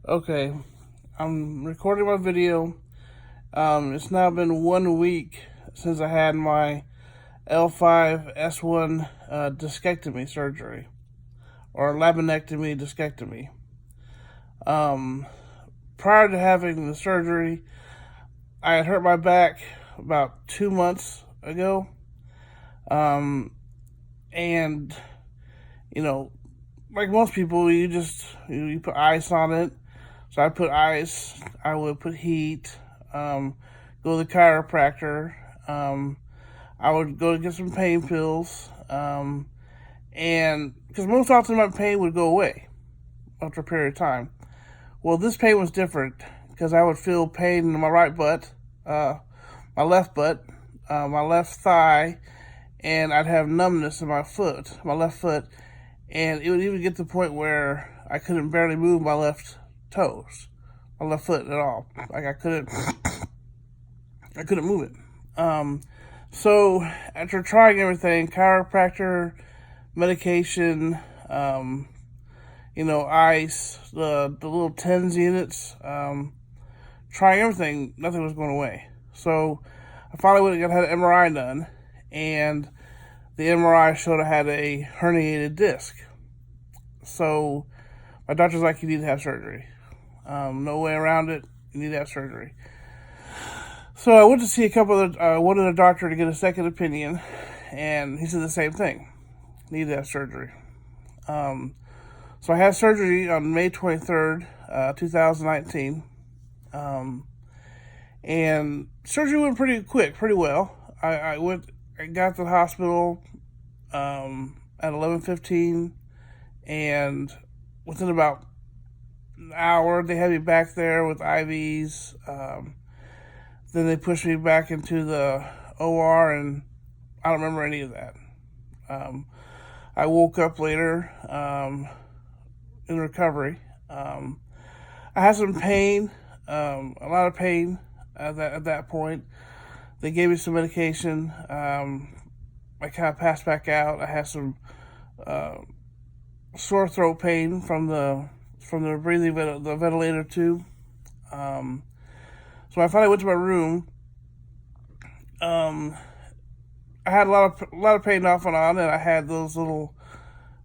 Okay, I'm recording my video. It's now been 1 week since I had my L5 S1 discectomy surgery, or laminectomy discectomy. Um, Prior to having the surgery, I had hurt my back about 2 months ago. Um, and, you know, like most people, you put ice on it. So I put ice, I would put heat, go to the chiropractor, I would go to get some pain pills, and because most often my pain would go away after a period of time. Well, this pain was different because I would feel pain in my right butt, my left butt, my left thigh, and I'd have numbness in my left foot, and it would even get to the point where I couldn't barely move my left toes, my left foot at all. Like I couldn't move it. So after trying everything, chiropractor, medication, ice, the little TENS units, trying everything, nothing was going away. So I finally went and had an MRI done, and the MRI showed I had a herniated disc. So my doctor's like, you need to have surgery. No way around it. You need to have surgery. So I went to see one other doctor to get a second opinion, and he said the same thing. Need to have surgery. So I had surgery on May 23rd, 2019. And surgery went pretty quick, pretty well. I got to the hospital at 11:15, and within about an hour, they had me back there with IVs. Then they pushed me back into the OR, and I don't remember any of that. I woke up later in recovery. I had some pain, a lot of pain at that point. They gave me some medication. I kind of passed back out. I had some sore throat pain from the breathing the ventilator tube. So I finally went to my room. I had a lot of pain off and on, and I had those little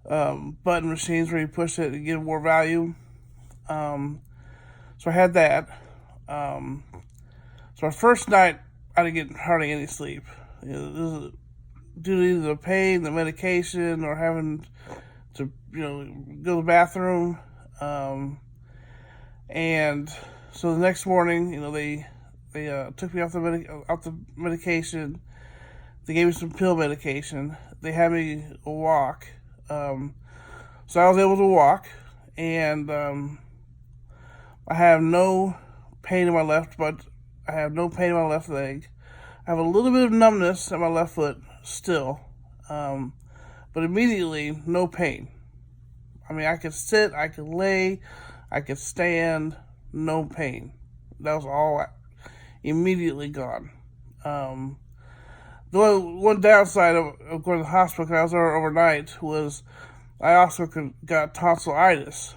button machines where you push it and get more value. So I had that. So my first night, I didn't get hardly any sleep. This is due to either the pain, the medication, or having to go to the bathroom. And so the next morning, they took me off the medication. They gave me some pill medication. They had me walk. So I was able to walk, and I have no pain in my left butt. I have no pain in my left leg. I have a little bit of numbness in my left foot still, but immediately no pain. I mean, I could sit, I could lay, I could stand, no pain. That was all immediately gone. The one downside of going to the hospital, because I was there overnight, was I also got tonsillitis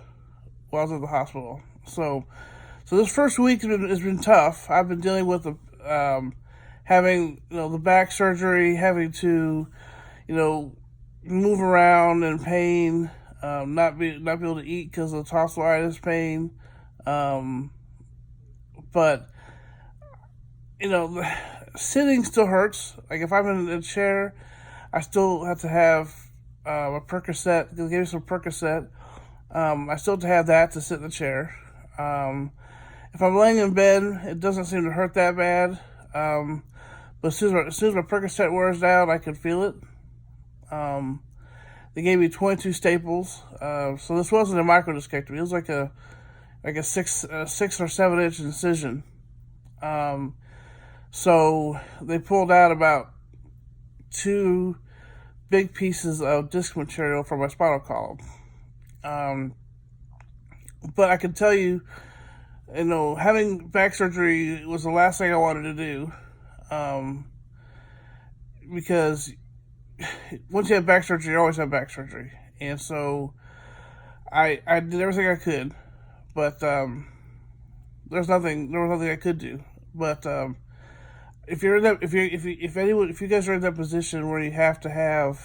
while I was at the hospital. So this first week has been tough. I've been dealing with having the back surgery, having to move around in pain, not be able to eat because of the tonsillitis pain. But sitting still hurts. Like if I'm in a chair, I still have to have a Percocet. They gave me some Percocet. I still have to have that to sit in the chair. If I'm laying in bed, it doesn't seem to hurt that bad. But as soon as my Percocet wears down, I can feel it. They gave me 22 staples. So this wasn't a microdiscectomy. It was like a 6 or 7 inch incision. So they pulled out about 2 big pieces of disc material from my spinal column. But I can tell you, having back surgery was the last thing I wanted to do. Because once you have back surgery, you always have back surgery. And so I did everything I could. but there was nothing I could do. But if you're in that, if you guys are in that position where you have to have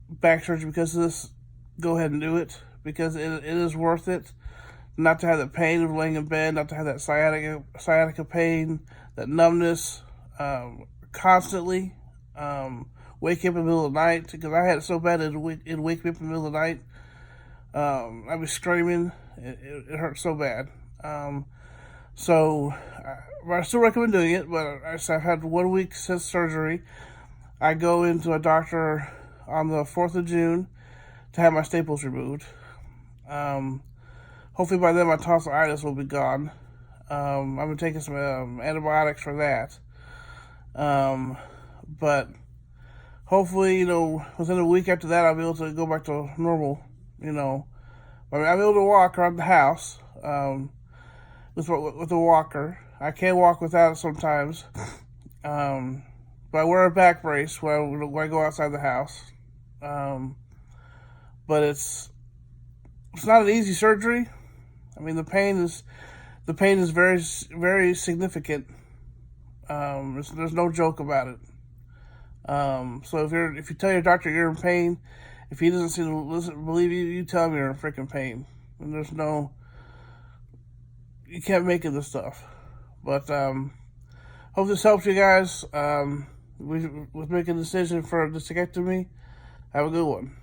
back surgery because of this, go ahead and do it, because it is worth it. Not to have the pain of laying in bed, not to have that sciatica pain, that numbness constantly. Wake up in the middle of the night, because I had it so bad it'd wake me up in the middle of the night. I'd be screaming. It hurt so bad. So I still recommend doing it, but I've had 1 week since surgery. I go into a doctor on the 4th of June to have my staples removed. Hopefully by then my tonsillitis will be gone. I've been taking some antibiotics for that. But hopefully, within a week after that, I'll be able to go back to normal, I'll be able to walk around the house with a walker. I can't walk without it sometimes. But I wear a back brace when I go outside the house. But it's not an easy surgery. I mean, the pain is very, very significant. There's no joke about it. So if you tell your doctor you're in pain, if he doesn't seem to believe you, you tell him you're in freaking pain. And you can't make it this stuff. But hope this helps you guys with making a decision for a discectomy. Have a good one.